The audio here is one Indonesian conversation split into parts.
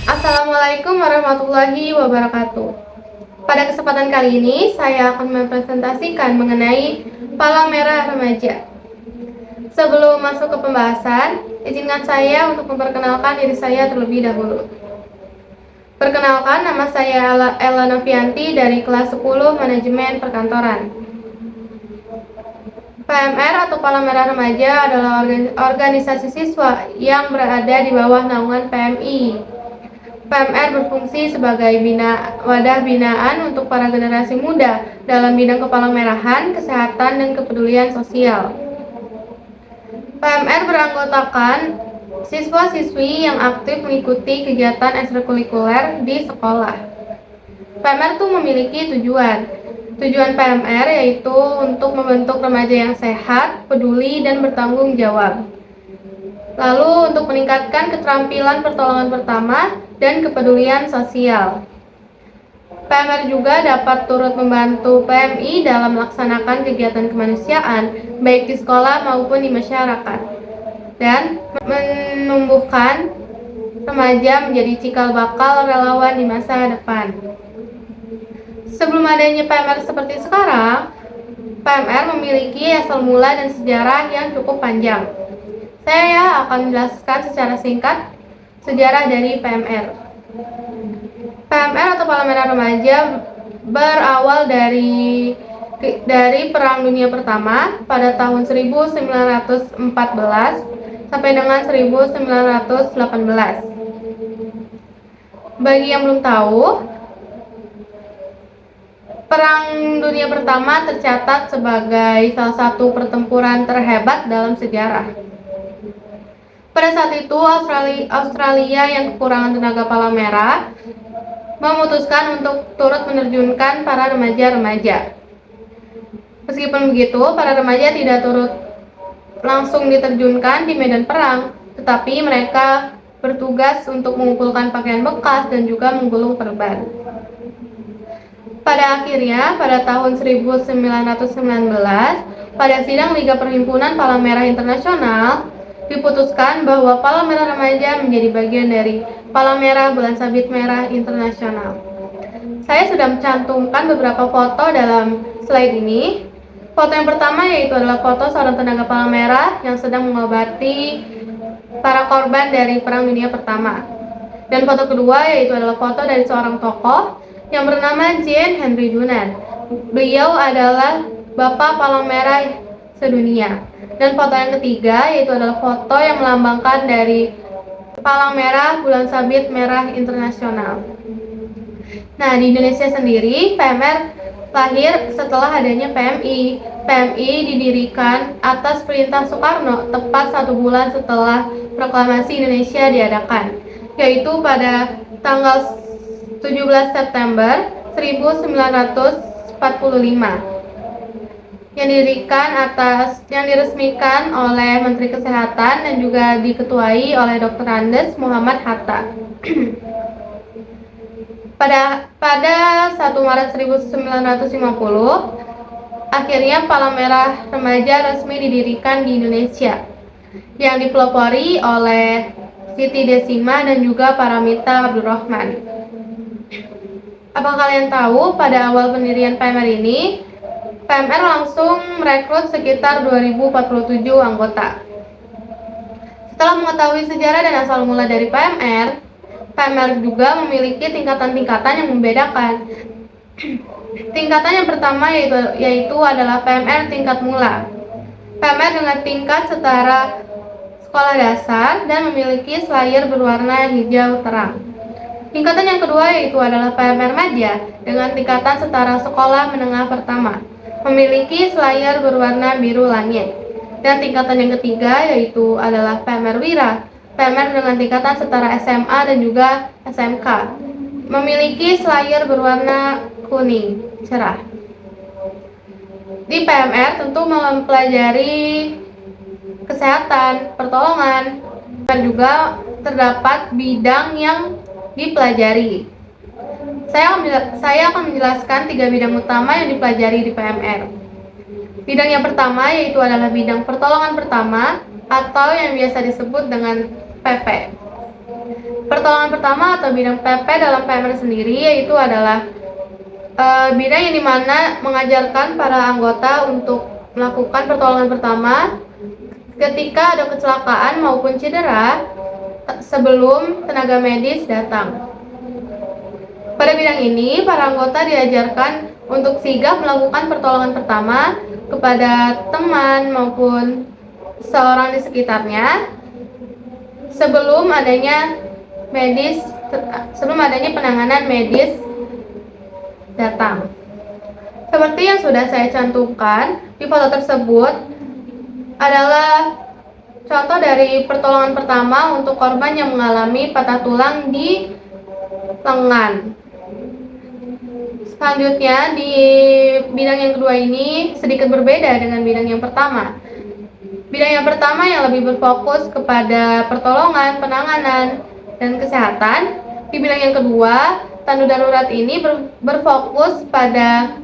Assalamualaikum warahmatullahi wabarakatuh. Pada kesempatan kali ini, saya akan mempresentasikan mengenai Palang Merah Remaja. Sebelum masuk ke pembahasan, izinkan saya untuk memperkenalkan diri saya terlebih dahulu. Perkenalkan, nama saya Ella Novianti dari kelas 10 Manajemen Perkantoran. PMR atau Palang Merah Remaja adalah organisasi siswa yang berada di bawah naungan PMI. PMR berfungsi sebagai wadah binaan untuk para generasi muda dalam bidang kepalang merahan, kesehatan, dan kepedulian sosial. PMR beranggotakan siswa-siswi yang aktif mengikuti kegiatan ekstrakurikuler di sekolah. PMR itu memiliki tujuan. Tujuan PMR yaitu untuk membentuk remaja yang sehat, peduli, dan bertanggung jawab. Lalu untuk meningkatkan keterampilan pertolongan pertama dan kepedulian sosial. PMR juga dapat turut membantu PMI dalam melaksanakan kegiatan kemanusiaan baik di sekolah maupun di masyarakat dan menumbuhkan remaja menjadi cikal bakal relawan di masa depan. Sebelum adanya PMR seperti sekarang, PMR memiliki asal mula dan sejarah yang cukup panjang. Saya akan menjelaskan secara singkat sejarah dari PMR. PMR atau Palang Merah Remaja berawal dari Perang Dunia Pertama pada tahun 1914 sampai dengan 1918. Bagi yang belum tahu, Perang Dunia Pertama tercatat sebagai salah satu pertempuran terhebat dalam sejarah. Pada saat itu, Australia yang kekurangan tenaga palang merah memutuskan untuk turut menerjunkan para remaja-remaja. Meskipun begitu, para remaja tidak turut langsung diterjunkan di medan perang, tetapi mereka bertugas untuk mengumpulkan pakaian bekas dan juga menggulung perban. Pada akhirnya, pada tahun 1919, pada sidang Liga Perhimpunan Palang Merah Internasional, diputuskan bahwa Palang Merah Remaja menjadi bagian dari Palang Merah Bulan Sabit Merah Internasional. Saya sudah mencantumkan beberapa foto dalam slide ini. Foto yang pertama yaitu adalah foto seorang tenaga Palang Merah yang sedang mengobati para korban dari Perang Dunia Pertama. Dan foto kedua yaitu adalah foto dari seorang tokoh yang bernama Jean Henry Dunant. Beliau adalah Bapak Palang Merah sedunia. Dan foto yang ketiga yaitu adalah foto yang melambangkan dari Palang Merah Bulan Sabit Merah Internasional. Nah, di Indonesia sendiri, PMR lahir setelah adanya PMI. PMI didirikan atas perintah Soekarno tepat 1 bulan setelah Proklamasi Indonesia diadakan, yaitu pada tanggal 17 September 1945 yang diresmikan oleh Menteri Kesehatan dan juga diketuai oleh Dr. Andes Muhammad Hatta. Pada 1 Maret 1950, akhirnya Palang Merah Remaja resmi didirikan di Indonesia, yang dipelopori oleh Siti Desima dan juga Paramita Abdurrahman. Apa kalian tahu pada awal pendirian PMR ini, PMR langsung merekrut sekitar 2047 anggota. Setelah mengetahui sejarah dan asal mula dari PMR, PMR juga memiliki tingkatan-tingkatan yang membedakan. Tingkatan yang pertama yaitu adalah PMR tingkat mula. PMR dengan tingkat setara sekolah dasar dan memiliki slayer berwarna hijau terang. Tingkatan yang kedua yaitu adalah PMR Remaja dengan tingkatan setara sekolah menengah pertama, memiliki slayer berwarna biru langit. Dan tingkatan yang ketiga yaitu adalah PMR Wira, PMR dengan tingkatan setara SMA dan juga SMK, memiliki slayer berwarna kuning cerah. Di PMR tentu mempelajari kesehatan, pertolongan, dan juga terdapat bidang yang dipelajari. Saya akan menjelaskan 3 bidang utama yang dipelajari di PMR. Bidang yang pertama yaitu adalah bidang pertolongan pertama atau yang biasa disebut dengan PP. Pertolongan pertama atau bidang PP dalam PMR sendiri yaitu adalah bidang yang dimana mengajarkan para anggota untuk melakukan pertolongan pertama ketika ada kecelakaan maupun cedera sebelum tenaga medis datang. Pada bidang ini, para anggota diajarkan untuk sigap melakukan pertolongan pertama kepada teman maupun seorang di sekitarnya sebelum adanya penanganan medis datang. Seperti yang sudah saya cantumkan di foto tersebut adalah contoh dari pertolongan pertama untuk korban yang mengalami patah tulang di lengan. Selanjutnya di bidang yang kedua ini sedikit berbeda dengan bidang yang pertama. Bidang yang pertama yang lebih berfokus kepada pertolongan, penanganan, dan kesehatan. Di bidang yang kedua, tandu darurat ini berfokus pada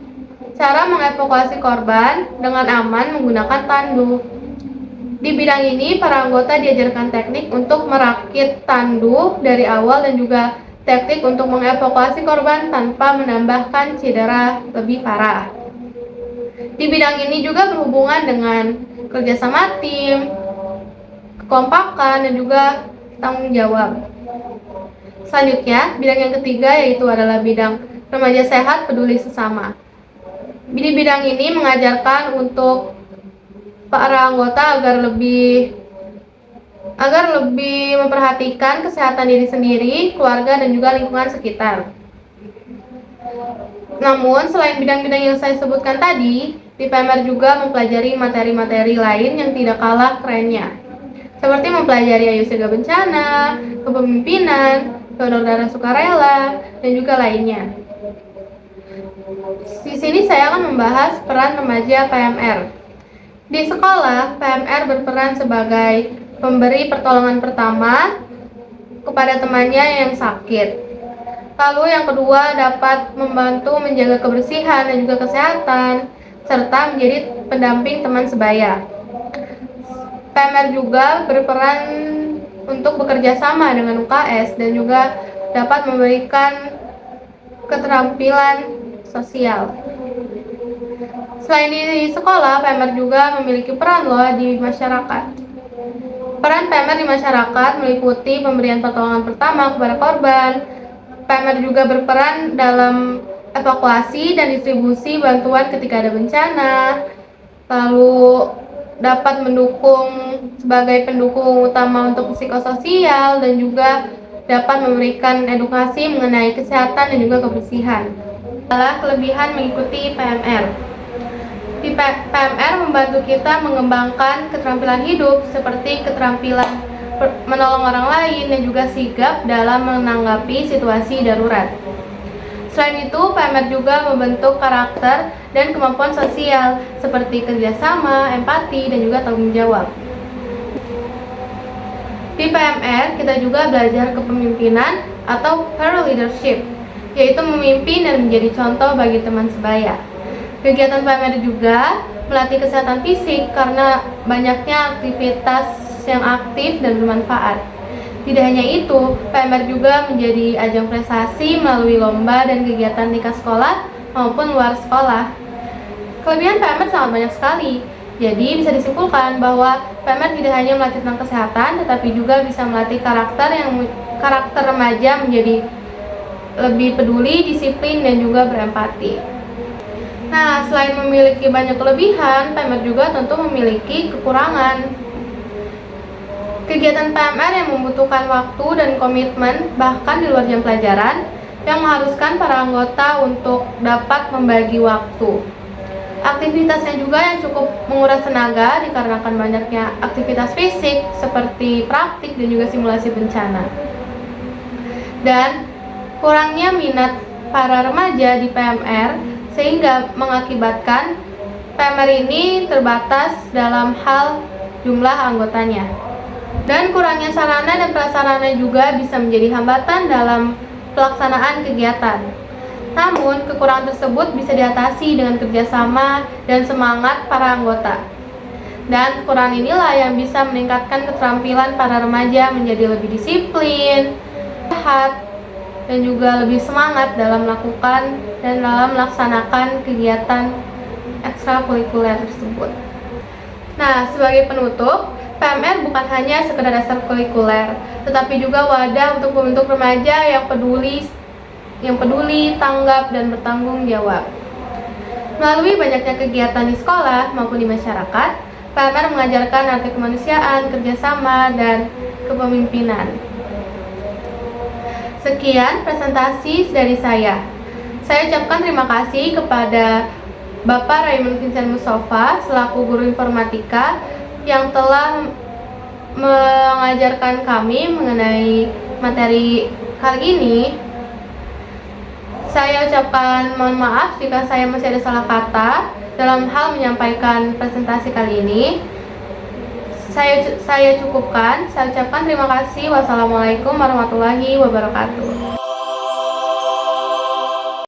cara mengevakuasi korban dengan aman menggunakan tandu. Di bidang ini, para anggota diajarkan teknik untuk merakit tandu dari awal dan juga teknik untuk mengevakuasi korban tanpa menambahkan cedera lebih parah. Di bidang ini juga berhubungan dengan kerjasama tim, kekompakan, dan juga tanggung jawab. Selanjutnya, bidang yang ketiga yaitu adalah bidang remaja sehat peduli sesama. Di bidang ini mengajarkan untuk para anggota agar lebih memperhatikan kesehatan diri sendiri, keluarga, dan juga lingkungan sekitar. Namun, selain bidang-bidang yang saya sebutkan tadi, di PMR juga mempelajari materi-materi lain yang tidak kalah kerennya, seperti mempelajari ayu siaga bencana, kepemimpinan, donor darah sukarela, dan juga lainnya. Di sini saya akan membahas peran remaja PMR. Di sekolah, PMR berperan sebagai memberi pertolongan pertama kepada temannya yang sakit. Lalu yang kedua dapat membantu menjaga kebersihan dan juga kesehatan, serta menjadi pendamping teman sebaya. PMR juga berperan untuk bekerja sama dengan UKS dan juga dapat memberikan keterampilan sosial. Selain di sekolah, PMR juga memiliki peran di masyarakat. Peran PMR di masyarakat meliputi pemberian pertolongan pertama kepada korban. PMR juga berperan dalam evakuasi dan distribusi bantuan ketika ada bencana, lalu dapat mendukung sebagai pendukung utama untuk psikososial dan juga dapat memberikan edukasi mengenai kesehatan dan juga kebersihan. Adalah kelebihan mengikuti PMR. Di PMR membantu kita mengembangkan keterampilan hidup seperti keterampilan menolong orang lain dan juga sigap dalam menanggapi situasi darurat. Selain itu, PMR juga membentuk karakter dan kemampuan sosial seperti kerjasama, empati, dan juga tanggung jawab. Di PMR, kita juga belajar kepemimpinan atau peer leadership, yaitu memimpin dan menjadi contoh bagi teman sebaya. Kegiatan PMR juga melatih kesehatan fisik karena banyaknya aktivitas yang aktif dan bermanfaat. Tidak hanya itu, PMR juga menjadi ajang prestasi melalui lomba dan kegiatan tingkat sekolah maupun luar sekolah. Kelebihan PMR sangat banyak sekali. Jadi bisa disimpulkan bahwa PMR tidak hanya melatih tentang kesehatan, tetapi juga bisa melatih karakter remaja menjadi lebih peduli, disiplin, dan juga berempati. Nah, selain memiliki banyak kelebihan, PMR juga tentu memiliki kekurangan. Kegiatan PMR yang membutuhkan waktu dan komitmen bahkan di luar jam pelajaran yang mengharuskan para anggota untuk dapat membagi waktu. Aktivitasnya juga yang cukup menguras tenaga dikarenakan banyaknya aktivitas fisik seperti praktik dan juga simulasi bencana. Dan kurangnya minat para remaja di PMR sehingga mengakibatkan PMR ini terbatas dalam hal jumlah anggotanya. Dan kurangnya sarana dan prasarana juga bisa menjadi hambatan dalam pelaksanaan kegiatan. Namun, kekurangan tersebut bisa diatasi dengan kerjasama dan semangat para anggota. Dan kekurangan inilah yang bisa meningkatkan keterampilan para remaja menjadi lebih disiplin, sehat dan juga lebih semangat dalam melakukan dan dalam melaksanakan kegiatan ekstrakurikuler tersebut. Nah, sebagai penutup, PMR bukan hanya sekedar ekstrakurikuler, tetapi juga wadah untuk membentuk remaja yang peduli, tanggap, dan bertanggung jawab. Melalui banyaknya kegiatan di sekolah maupun di masyarakat, PMR mengajarkan arti kemanusiaan, kerjasama, dan kepemimpinan. Sekian presentasi dari saya. Saya ucapkan terima kasih kepada Bapak Raymond Vincent Mustafa selaku guru informatika yang telah mengajarkan kami mengenai materi kali ini. Saya ucapkan mohon maaf jika saya masih ada salah kata dalam hal menyampaikan presentasi kali ini. Saya cukupkan. Saya ucapkan terima kasih. Wassalamualaikum warahmatullahi wabarakatuh.